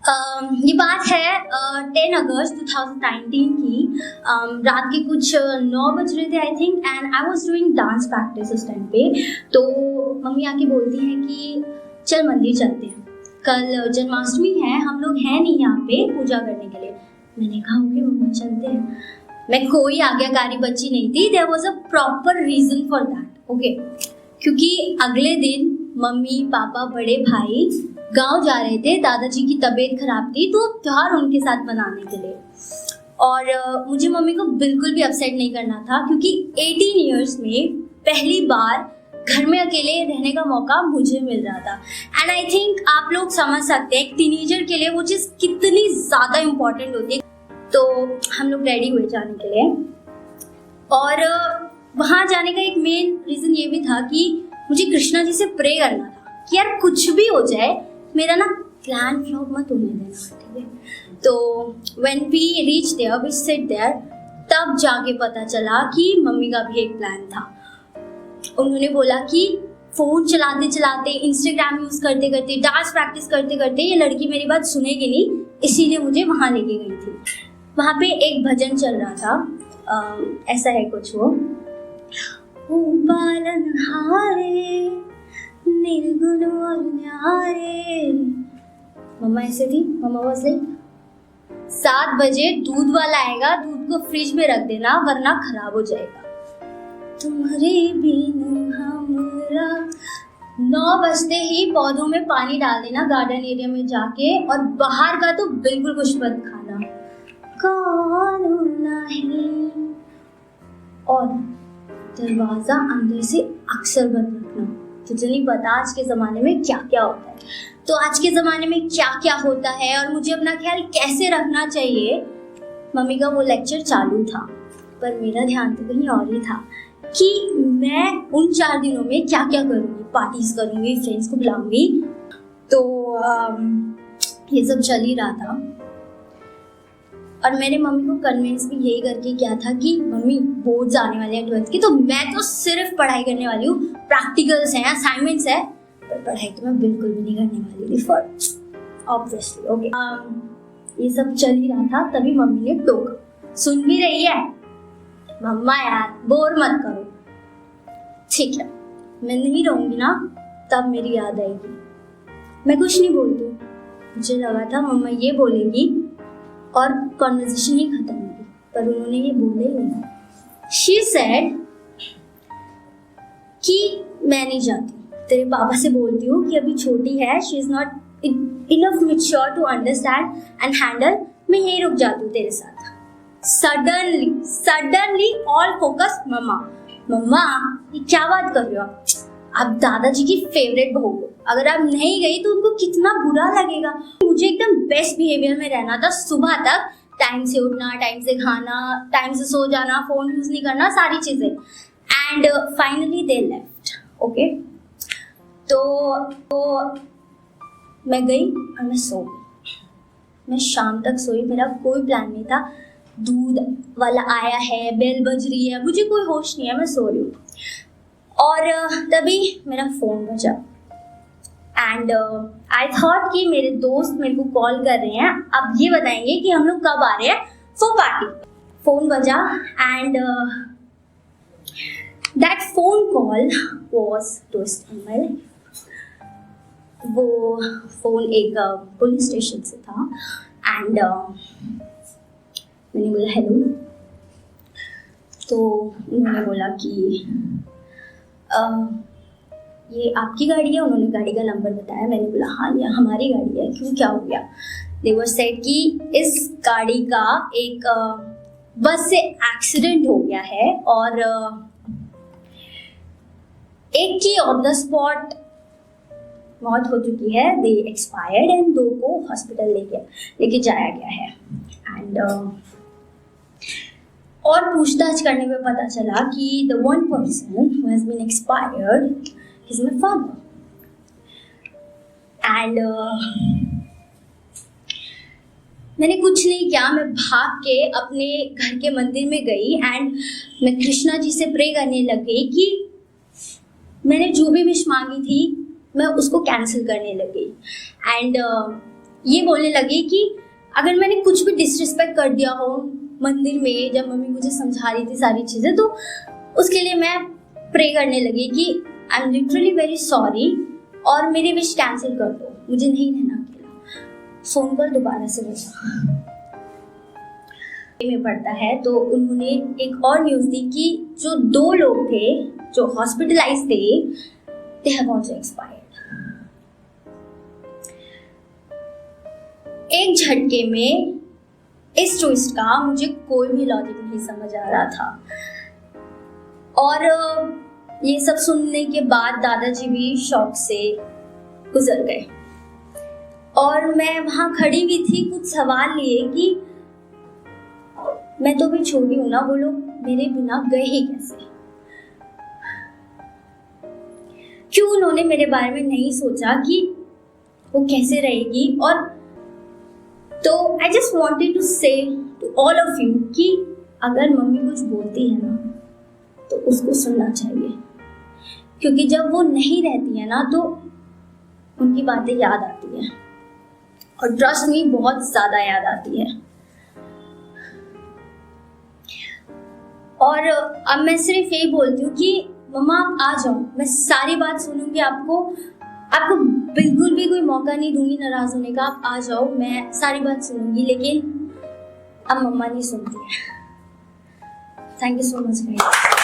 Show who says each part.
Speaker 1: ये बात है 10 अगस्त 2019 की। रात के कुछ 9 बज रहे थे I think, and I was doing dance practice उस टाइम पे। तो मम्मी आके बोलती हैं कि चल मंदिर चलते हैं, कल जन्माष्टमी है, हम लोग हैं नहीं यहाँ पे पूजा करने के लिए। मैंने कहा ओके मम्मा चलते हैं। मैं कोई आज्ञाकारी बच्ची नहीं थी, there was a proper reason for that. Okay, क्योंकि अगले दिन मम्मी पापा बड़े भाई गांव जा रहे थे, दादाजी की तबीयत खराब थी तो त्योहार उनके साथ मनाने के लिए। और मुझे मम्मी को बिल्कुल भी अपसेट नहीं करना था, क्योंकि 18 इयर्स में पहली बार घर में अकेले रहने का मौका मुझे मिल रहा था। एंड आई थिंक आप लोग समझ सकते हैं एक टीनेजर के लिए वो चीज़ कितनी ज़्यादा इम्पोर्टेंट होती है। तो हम लोग रेडी हुए जाने के लिए, और वहाँ जाने का एक मेन रीज़न ये भी था कि मुझे कृष्णा जी से प्रे करना था कि यार कुछ भी हो जाए मेरा ना प्लान फ्लॉप मत होने देना, ठीक है। तो when we reach there we sit there, तब जाके पता चला कि मम्मी का भी एक प्लान था। उन्होंने बोला कि फोन चलाते चलाते, इंस्टाग्राम यूज करते करते, डांस प्रैक्टिस करते करते ये लड़की मेरी बात सुनेगी नहीं, इसीलिए मुझे वहाँ लेके गई थी। वहाँ पे एक भजन चल रहा था, ऐसा है कुछ वो, पालनहारे निर्गुण और न्यारे। मम्मा ऐसे थी, मम्मा वाज लाइक 7 बजे दूध वाला आएगा, दूध को फ्रिज में रख देना वरना खराब हो जाएगा। तुम्हारे बिन हमरा 9 बजते ही पौधों में पानी डाल देना गार्डन एरिया में जाके, और बाहर का तो बिल्कुल कुछ मत खाना, कौन नहीं, और दरवाजा अंदर से अक्सर बंद रखना। तुझे नहीं पता आज के ज़माने में क्या क्या होता है। तो आज के ज़माने में क्या क्या होता है और मुझे अपना ख्याल कैसे रखना चाहिए, मम्मी का वो लेक्चर चालू था, पर मेरा ध्यान तो कहीं और ही था कि मैं उन 4 दिनों में क्या क्या करूँगी, पार्टीज करूँगी, फ्रेंड्स को बुलाऊँगी। तो ये सब चल ही रहा था, और मैंने मम्मी को कन्विंस भी यही करके किया था कि मम्मी बोर्ड्स आने वाले हैं 12th की, तो मैं तो सिर्फ पढ़ाई करने वाली हूँ, प्रैक्टिकल्स हैं, असाइनमेंट्स है, पर पढ़ाई तो मैं बिल्कुल भी नहीं करने वाली थी फॉर ऑब्वियसली। ओके, ये सब चल ही रहा था, तभी मम्मी ने टोका, सुन भी रही है मम्मा यार बोर मत करो, ठीक है मैं नहीं रहूँगी ना तब मेरी याद आएगी। मैं कुछ नहीं बोलती, मुझे लगा था मम्मा ये बोलेंगी और कॉन्वर्सेशन ही खत्म होगी, पर उन्होंने ये बोला ही नहीं। शी सेड कि मैं नहीं जाती, तेरे पापा से बोलती हूँ कि अभी छोटी है, she is not enough mature to understand and handle, मैं यहीं रुक जाती हूँ तेरे साथ। सडनली ऑल फोकस मम्मा ये क्या बात कर रहे हो आप दादाजी की फेवरेट बहू हो, अगर आप नहीं गई तो उनको कितना बुरा लगेगा। मुझे एकदम बेस्ट बिहेवियर में रहना था, सुबह तक टाइम से उठना, टाइम से खाना, टाइम से सो जाना, फोन यूज नहीं करना, सारी चीजें। And finally they left. Okay, तो मैं गई और मैं सो गई। मैं शाम तक सोई, मेरा कोई प्लान नहीं था। दूध वाला आया है, बेल बज रही है, मुझे कोई होश नहीं है, मैं सो रही हूँ। और तभी मेरा फोन बजा, एंड आई थॉट कि मेरे दोस्त मेरे को कॉल कर रहे हैं, अब ये बताएंगे कि हम लोग कब आ रहे हैं फॉर पार्टी। फोन बजा and that phone call was twist in my life. वो फोन एक पुलिस स्टेशन से था, एंड मैंने बोला हेलो, तो उन्होंने बोला कि ये आपकी गाड़ी है। उन्होंने गाड़ी का नंबर बताया, मैंने बोला हाँ ये हमारी गाड़ी है, क्यों क्या हो गया। दे वर सेड कि इस गाड़ी का एक बस से एक्सीडेंट हो गया है, और एक की ऑन द स्पॉट मौत हो चुकी है, दे एक्सपायर्ड, एंड 2 को हॉस्पिटल लेके जाया गया है। एंड और पूछताछ करने में पता चला कि the one person who has been expired is my father. And मैंने कुछ नहीं किया, मैं भाग के अपने घर के मंदिर में गई एंड मैं कृष्णा जी से प्रे करने लग गई कि मैंने जो भी विश मांगी थी मैं उसको कैंसिल करने लग गई। एंड ये बोलने लगी कि अगर मैंने कुछ भी डिसरिस्पेक्ट कर दिया हो मंदिर में जब मम्मी मुझे समझा रही थी सारी चीज़ें, तो उसके लिए मैं प्रे करने लगी कि I am literally very sorry और मेरी विश कैंसिल कर दो, मुझे नहीं रहना अकेला। फोन पर दोबारा से बोला में पड़ता है तो उन्होंने एक और न्यूज़ दी कि जो 2 लोग थे जो हॉस्पिटलाइज थे, दे हैव आल्सो एक्सपायर्ड। एक झटके में इस ट्विस्ट का मुझे कोई भी लॉजिक नहीं समझ आ रहा था। और ये सब सुनने के बाद दादाजी भी शॉक से गुजर गए और मैं वहां खड़ी हुई थी कुछ सवाल लिए कि मैं तो भी छोटी हूं ना, वो लोग मेरे बिना गए ही कैसे, क्यों उन्होंने मेरे बारे में नहीं सोचा कि वो कैसे रहेगी। और तो आई जस्ट वॉन्टेड टू से टू ऑल ऑफ यू कि अगर मम्मी कुछ बोलती है ना तो उसको सुनना चाहिए, क्योंकि जब वो नहीं रहती है ना तो उनकी बातें याद आती हैं और ट्रस्ट मी बहुत ज्यादा याद आती है। और अब मैं सिर्फ यही बोलती हूँ कि मम्मा आप आ जाओ, मैं सारी बात सुनूंगी, आपको बिल्कुल भी कोई मौका नहीं दूंगी नाराज होने का। आप आ जाओ, मैं सारी बात सुनूंगी, लेकिन अब मम्मा नहीं सुनती है। Thank you so much guys.